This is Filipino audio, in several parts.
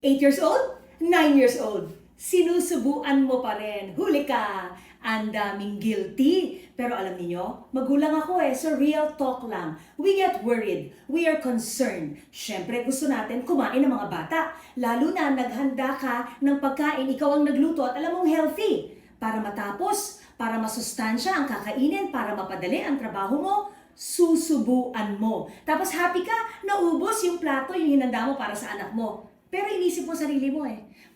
8 years old? 9 years old? Sinusubuan mo pa rin. Huli ka! Ang daming guilty. Pero alam niyo, magulang ako so real talk lang. We get worried. We are concerned. Siyempre gusto natin kumain ng mga bata. Lalo na naghanda ka ng pagkain, ikaw ang nagluto at alam mong healthy. Para matapos, para masustansya ang kakainin, para mapadali ang trabaho mo, susubuan mo. Tapos happy ka, naubos yung plato, yung hinanda mo para sa anak mo. Pero inisip mo sarili mo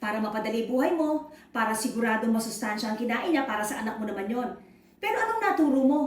para mapadali buhay mo, para siguradong masustansya ang kinain niya, para sa anak mo naman yon. Pero anong naturo mo?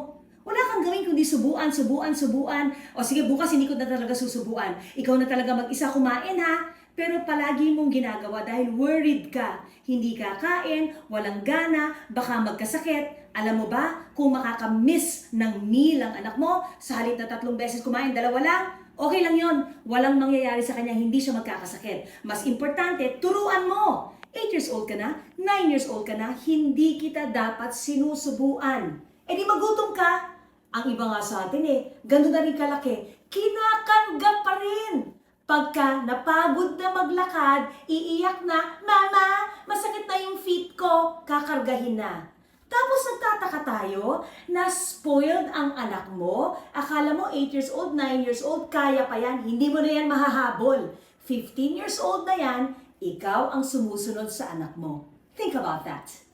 Wala kang gawin kundi subuan. O sige, bukas hindi ko na talaga susubuan. Ikaw na talaga mag-isa kumain ha. Pero palagi mong ginagawa dahil worried ka. Hindi kakain, walang gana, baka magkasakit. Alam mo ba, kung makakamiss ng meal ang anak mo, sa halip na 3 beses kumain, 2 lang, okay lang yon. Walang mangyayari sa kanya, hindi siya magkakasakit. Mas importante, turuan mo. 8 years old ka na, 9 years old ka na, hindi kita dapat sinusubuan. Di magutom ka. Ang iba nga sa atin ganun na rin kalaki, kinakarga pa rin. Pagka napagod na maglakad, iiyak na, "Mama, masakit na yung feet ko," kakargahin na. Tapos nagtataka tayo na spoiled ang anak mo. Akala mo 8 years old, 9 years old, kaya pa yan. Hindi mo na yan mahahabol. 15 years old na yan, ikaw ang sumusunod sa anak mo. Think about that.